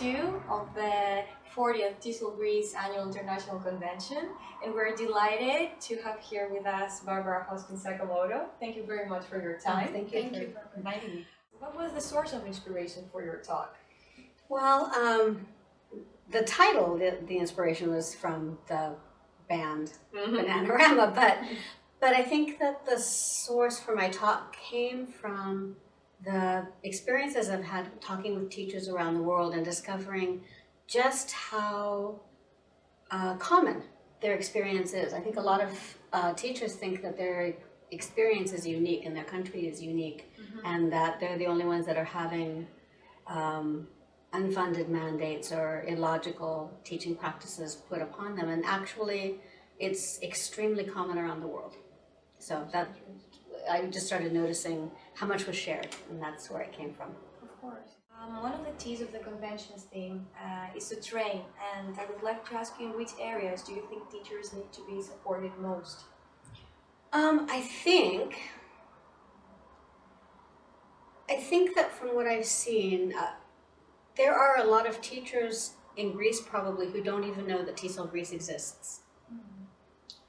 2 of the 40th TESOL Greece Annual International Convention, and we're delighted to have here with us Barbara Hoskins Sakamoto. Thank you very much for your time. Thank you for inviting me. What was the source of inspiration for your talk? Well, the title, the inspiration was from the band Bananarama, but I think that the source for my talk came from the experiences I've had talking with teachers around the world and discovering just how common their experience is. I think a lot of teachers think that their experience is unique and their country is unique, and that they're the only ones that are having unfunded mandates or illogical teaching practices put upon them. And actually, it's extremely common around the world. So that I just started noticing how much was shared, and that's where it came from. Of course. One of the T's of the convention's theme is to train, and I would like to ask you, in which areas do you think teachers need to be supported most? I think that from what I've seen, there are a lot of teachers in Greece probably who don't even know that TESOL Greece exists.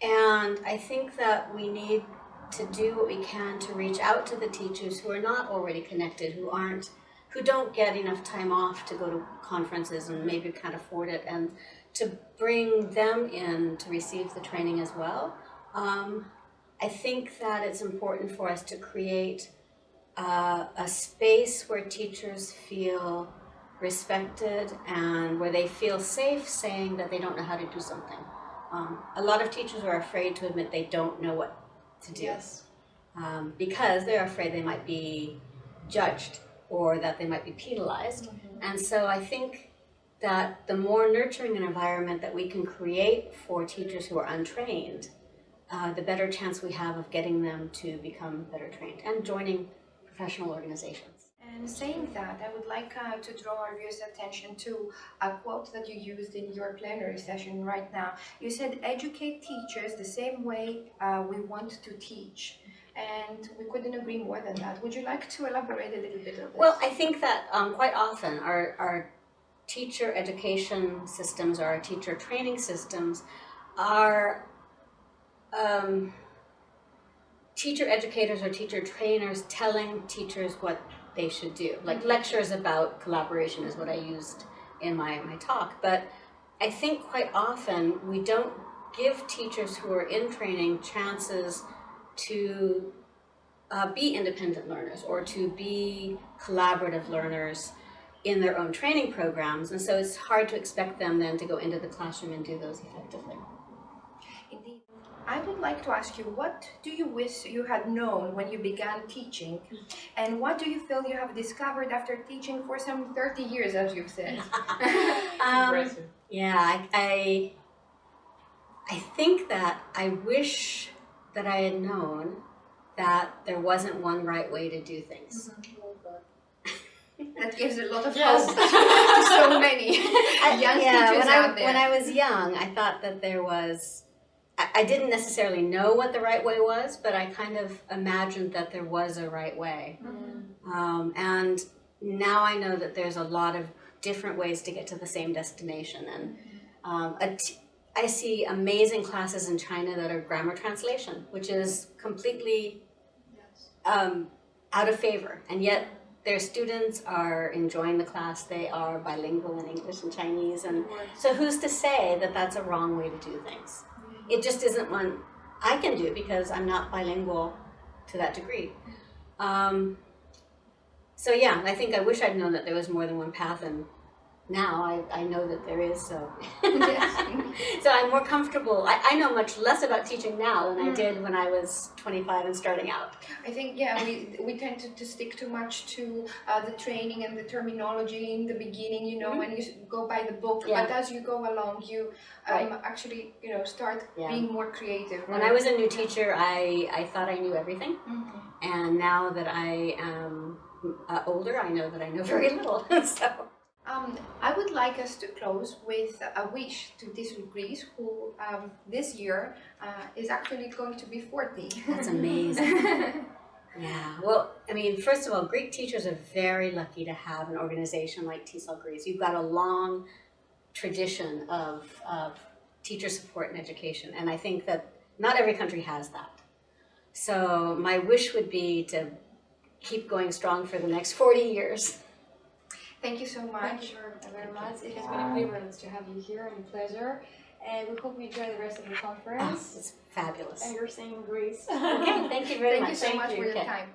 And I think that we need to do what we can to reach out to the teachers who are not already connected, who don't get enough time off to go to conferences and maybe can't afford it, and to bring them in to receive the training as well. I think that it's important for us to create a space where teachers feel respected and where they feel safe saying that they don't know how to do something. A lot of teachers are afraid to admit they don't know what to do. Yes. Because they're afraid they might be judged or that they might be penalized. And so I think that the more nurturing an environment that we can create for teachers who are untrained, the better chance we have of getting them to become better trained and joining professional organizations. And saying that, I would like to draw our viewers' attention to a quote that you used in your plenary session right now. You said, educate teachers the same way we want to teach. And we couldn't agree more than that. Would you like to elaborate a little bit on this? Well, I think that quite often our teacher education systems or our teacher training systems are teacher educators or teacher trainers telling teachers what they should do. Like lectures about collaboration is what I used in my talk. But I think quite often we don't give teachers who are in training chances to be independent learners or to be collaborative learners in their own training programs. And so it's hard to expect them then to go into the classroom and do those effectively. Indeed. I would like to ask you, what do you wish you had known when you began teaching? And what do you feel you have discovered after teaching for some 30 years, as you've said? Yeah, I think that I wish that I had known that there wasn't one right way to do things. That gives a lot of hope to so many young teachers out there. When I was young, I thought that there was, I didn't necessarily know what the right way was, but I kind of imagined that there was a right way. And now I know that there's a lot of different ways to get to the same destination. And I see amazing classes in China that are grammar translation, which is completely out of favor. And yet their students are enjoying the class. They are bilingual in English and Chinese. And so who's to say that that's a wrong way to do things? It just isn't one I can do because I'm not bilingual to that degree. So yeah, I think I wish I'd known that there was more than one path, and now I know that there is, so. So I'm more comfortable. I know much less about teaching now than I did when I was 25 and starting out. I think, yeah, we tend to stick too much to the training and the terminology in the beginning, you know, when you go by the book. Yeah. But as you go along, you actually, you know, start being more creative. When I was a new teacher, I thought I knew everything. And now that I am older, I know that I know very little. So. I would like us to close with a wish to TESOL Greece, who this year is actually going to be 40. That's amazing. Yeah, well, I mean, first of all, Greek teachers are very lucky to have an organization like TESOL Greece. You've got a long tradition of teacher support and education, and I think that not every country has that. So my wish would be to keep going strong for the next 40 years. Thank you so Thank much. you very much. It has been a privilege to have you here and a pleasure. And we hope you enjoy the rest of the Oh, conference. it's fabulous. And you're staying in Greece. Okay, thank you very Thank much. you so much for your Okay. time.